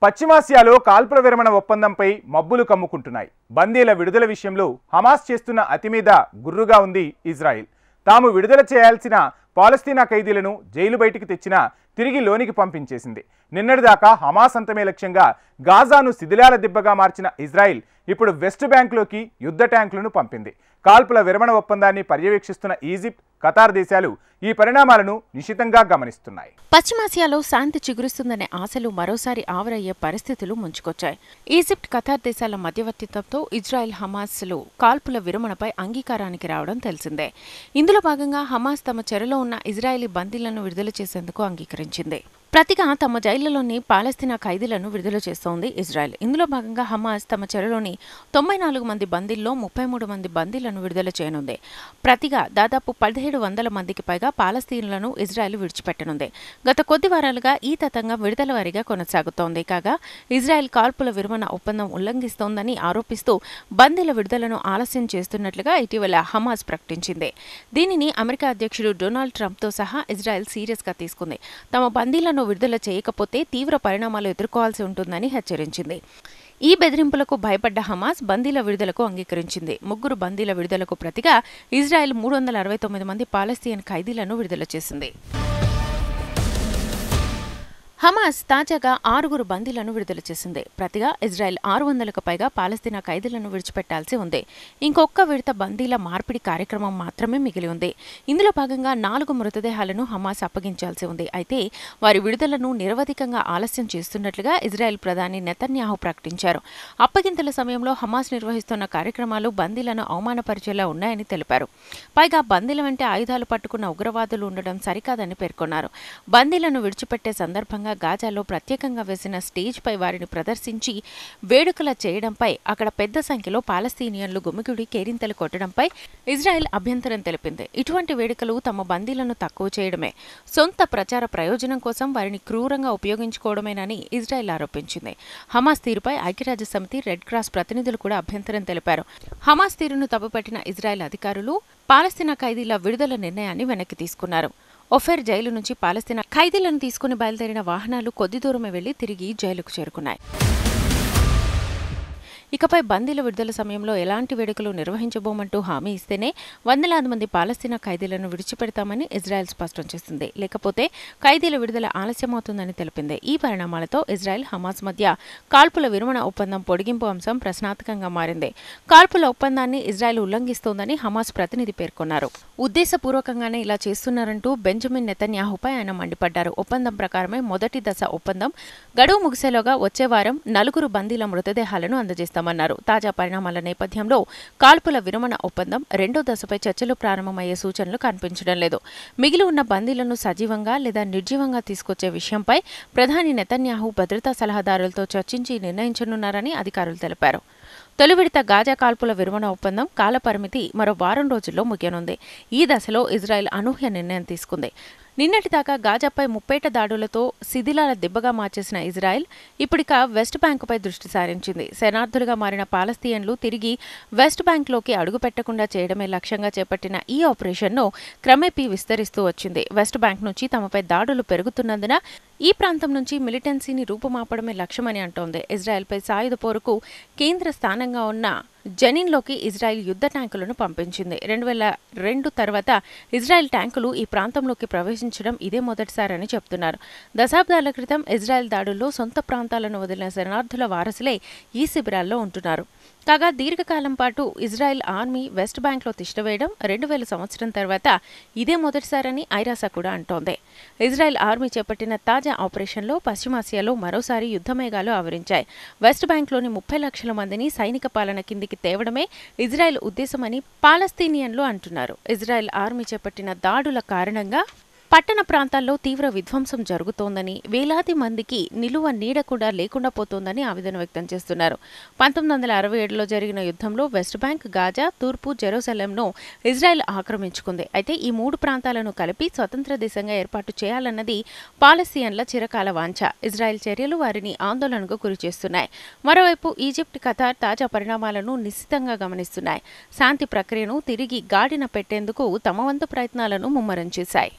పశ్చిమాసియాలో కాల్పుల విరమణ ఒప్పందంపై మబ్బులు కమ్ముకుంటున్నాయి. బందీల విడుదల విషయంలో హమాస్ చేస్తున్న అతిమీద గుర్రుగా ఉంది ఇజ్రాయిల్. తాము విడుదల చేయాల్సిన పాలస్తీనా ఖైదీలను జైలు బయటికి తెచ్చినా తిరిగి లోనికి పంపించేసింది. నిన్నటిదాకా హమాస్ అంతమే లక్ష్యంగా గాజాను శిథిలాల దిబ్బగా మార్చిన ఇజ్రాయిల్ ఇప్పుడు వెస్ట్ బ్యాంక్లోకి యుద్ధ ట్యాంకులను పంపింది. కాల్పుల విరమణ ఒప్పందాన్ని పర్యవేక్షిస్తున్న ఈజిప్ట్, ఖతార్ దేశాలు ఈ పరిణామాలను నిశితంగా గమనిస్తున్నాయి. పశ్చిమాసియాలో శాంతి చిగురుస్తుందనే ఆశలు మరోసారి ఆవరయ్యే పరిస్థితులు ముంచుకొచ్చాయి. ఈజిప్ట్, ఖతార్ దేశాల మధ్యవర్తిత్వంతో ఇజ్రాయెల్ హమాస్లు కాల్పుల విరమణపై అంగీకారానికి రావడం తెలిసిందే. ఇందులో భాగంగా హమాస్ తమ చెరలో ఉన్న ఇజ్రాయేలీ బందీలను విడుదల చేసేందుకు అంగీకరించింది. ప్రతిగా తమ జైళ్లలోని పాలస్తీనా ఖైదీలను విడుదల చేస్తోంది ఇజ్రాయెల్. ఇందులో భాగంగా హమాస్ తమ చెరలోని 94 మంది బందీల్లో 33 మంది బందీలను విడుదల చేయనుంది. ప్రతిగా దాదాపు 1700 మందికి పైగా పాలస్తీనులను ఇజ్రాయెల్ విడిచిపెట్టనుంది. గత కొద్ది వారాలుగా ఈ తతంగం విడుదల వారీగా కొనసాగుతోంది. కాగా ఇజ్రాయెల్ కాల్పుల విరమణ ఒప్పందం ఉల్లంఘిస్తోందని ఆరోపిస్తూ బందీల విడుదలను ఆలస్యం చేస్తున్నట్లుగా ఇటీవల హమాస్ ప్రకటించింది. దీనిని అమెరికా అధ్యక్షుడు డొనాల్డ్ ట్రంప్తో సహా ఇజ్రాయెల్ సీరియస్గా తీసుకుంది. తమ బందీలను విడుదల చేయకపోతే తీవ్ర పరిణామాలు ఎదుర్కోవాల్సి ఉంటుందని హెచ్చరించింది. ఈ బెదిరింపులకు భయపడ్డ హమాస్ బందీల విడుదలకు అంగీకరించింది. 3 బందీల విడుదలకు ప్రతిగా ఇజ్రాయెల్ 369 మంది పాలస్తీన్ ఖైదీలను విడుదల చేసింది. హమాస్ తాజాగా 6 బందీలను విడుదల చేసింది. ప్రతిగా ఇజ్రాయెల్ 600కు పైగా పాలస్తీనా ఖైదీలను విడిచిపెట్టాల్సి ఉంది. ఇంకొక విడత బందీల మార్పిడి కార్యక్రమం మాత్రమే మిగిలి ఉంది. ఇందులో భాగంగా 4 మృతదేహాలను హమాస్ అప్పగించాల్సి ఉంది. అయితే వారి విడుదలను నిరవధికంగా ఆలస్యం చేస్తున్నట్లుగా ఇజ్రాయెల్ ప్రధాని నెతన్యాహు ప్రకటించారు. అప్పగింతల సమయంలో హమాస్ నిర్వహిస్తున్న కార్యక్రమాలు బందీలను అవమానపరిచేలా ఉన్నాయని తెలిపారు. పైగా బందీల వెంట ఆయుధాలు పట్టుకున్న ఉగ్రవాదులు ఉండడం సరికాదని పేర్కొన్నారు. బందీలను విడిచిపెట్టే సందర్భంగా గాజాలో ప్రత్యేకంగా వేసిన స్టేజ్పై వారిని ప్రదర్శించి వేడుకల చేయడంపై అక్కడ పెద్ద సంఖ్యలో పాలస్తీనియన్లు గుమిగుడి కేరింతలు కొట్టడంపై ఇజ్రాయెల్ అభ్యంతరం తెలిపింది. ఇటువంటి వేడుకలు తమ బందీలను తక్కువ చేయడమే, సొంత ప్రచార ప్రయోజనం కోసం వారిని క్రూరంగా ఉపయోగించుకోవడమేనని ఇజ్రాయెల్ ఆరోపించింది. హమాస్ తీరుపై ఐక్యరాజ్యసమితి, రెడ్ క్రాస్ ప్రతినిధులు కూడా అభ్యంతరం తెలిపారు. హమాస్ తీరును తప్పుపట్టిన ఇజ్రాయెల్ అధికారులు పాలస్తీనా ఖైదీల విడుదల నిర్ణయాన్ని వెనక్కి తీసుకున్నారు. ఒఫెర్ జైలు నుంచి పాలస్తీనా ఖైదీలను తీసుకుని బయలుదేరిన వాహనాలు కొద్ది దూరమే వెళ్లి తిరిగి జైలుకు చేరుకున్నాయి. ఇకపై బందీల విడుదల సమయంలో ఎలాంటి వేడుకలు నిర్వహించబోమంటూ హామీ ఇస్తేనే వందలాది మంది పాలస్తీనా ఖైదీలను విడిచిపెడతామని ఇజ్రాయెల్ స్పష్టం చేసింది. లేకపోతే ఖైదీల విడుదల ఆలస్యమవుతుందని తెలిపింది. ఈ పరిణామాలతో ఇజ్రాయెల్, హమాస్ మధ్య కాల్పుల విరమణ ఒప్పందం పొడిగింపు అంశం ప్రశ్నార్థకంగా మారింది. కాల్పుల ఒప్పందాన్ని ఇజ్రాయెల్ ఉల్లంఘిస్తోందని హమాస్ ప్రతినిధి పేర్కొన్నారు. ఉద్దేశపూర్వకంగానే ఇలా చేస్తున్నారంటూ బెంజమిన్ నెతన్యాహుపై ఆయన మండిపడ్డారు. ఒప్పందం ప్రకారమే మొదటి దశ ఒప్పందం గడువు ముగిసేలోగా వచ్చే వారం 4 బందీల మృతదేహాలను అందజేస్తారు. తాజా పరిణామాల నేపథ్యంలో కాల్పుల విరమణ ఒప్పందం 2వ దశపై చర్చలు ప్రారంభమయ్యే సూచనలు కనిపించడం లేదు. మిగిలి ఉన్న బందీలను సజీవంగా లేదా నిర్జీవంగా తీసుకొచ్చే విషయంపై ప్రధాని నెతన్యాహు భద్రతా సలహాదారులతో చర్చించి నిర్ణయించనున్నారని అధికారులు తెలిపారు. తొలి విడత గాజా కాల్పుల విరమణ ఒప్పందం కాలపరిమితి మరో వారం రోజుల్లో ముగియనుంది. ఈ దశలో ఇజ్రాయెల్ అనూహ్య నిర్ణయం తీసుకుంది. నిన్నటిదాకా గాజాపై ముప్పేట దాడులతో శిథిలాల దిబ్బగా మార్చేసిన ఇజ్రాయెల్ ఇప్పుడిక వెస్ట్ బ్యాంకుపై దృష్టి సారించింది. శరణార్థులుగా మారిన పాలస్తీన్లు తిరిగి వెస్ట్ బ్యాంక్లోకి అడుగుపెట్టకుండా చేయడమే లక్ష్యంగా చేపట్టిన ఈ ఆపరేషన్ను క్రమేపీ విస్తరిస్తూ వచ్చింది. వెస్ట్ బ్యాంక్ నుంచి తమపై దాడులు పెరుగుతున్నందున ఈ ప్రాంతం నుంచి మిలిటెన్సీని రూపుమాపడమే లక్ష్యమని అంటోంది. ఇజ్రాయెల్పై సాయుధ పోరుకు కేంద్ర స్థానంగా ఉన్న జెనిన్లోకి ఇజ్రాయెల్ యుద్ధ ట్యాంకులను పంపించింది. 2002 తర్వాత ఇజ్రాయెల్ ట్యాంకులు ఈ ప్రాంతంలోకి ప్రవేశించడం ఇదే మొదటిసారని చెబుతున్నారు. దశాబ్దాల క్రితం ఇజ్రాయెల్ దాడుల్లో సొంత ప్రాంతాలను వదిలిన శరణార్థుల వారసులే ఈ శిబిరాల్లో ఉంటున్నారు. కాగా దీర్ఘకాలం పాటు ఇజ్రాయెల్ ఆర్మీ వెస్ట్ బ్యాంక్లో తిష్టవేయడం 2000 సంవత్సరం తర్వాత ఇదే మొదటిసారని ఐరాస కూడా అంటోంది. ఇజ్రాయెల్ ఆర్మీ చేపట్టిన తాజా ఆపరేషన్లో పశ్చిమాసియాలో మరోసారి యుద్ధమేఘాలు ఆవరించాయి. వెస్ట్ బ్యాంక్లోని 30 లక్షల మందిని సైనిక పాలన కిందికి తేవడమే ఇజ్రాయెల్ ఉద్దేశమని పాలస్తీనియన్లు అంటున్నారు. ఇజ్రాయెల్ ఆర్మీ చేపట్టిన దాడుల కారణంగా పట్టణ ప్రాంతాల్లో తీవ్ర విధ్వంసం జరుగుతోందని, వేలాది మందికి నిలువ నీడ కూడా లేకుండా పోతోందని ఆవేదన వ్యక్తం చేస్తున్నారు. 1967లో జరిగిన యుద్ధంలో వెస్ట్ బ్యాంక్, గాజా, తూర్పు జెరూసలేంను ఇజ్రాయెల్ ఆక్రమించుకుంది. అయితే ఈ 3 ప్రాంతాలను కలిపి స్వతంత్ర దేశంగా ఏర్పాటు చేయాలన్నది పాలస్తీన్ల చిరకాల వాంఛ. ఇజ్రాయెల్ చర్యలు వారిని ఆందోళనకు గురిచేస్తున్నాయి. మరోవైపు ఈజిప్ట్, ఖతార్ తాజా పరిణామాలను నిశితంగా గమనిస్తున్నాయి. శాంతి ప్రక్రియను తిరిగి గాడిన పెట్టేందుకు తమ వంతు ప్రయత్నాలను ముమ్మరం చేశాయి.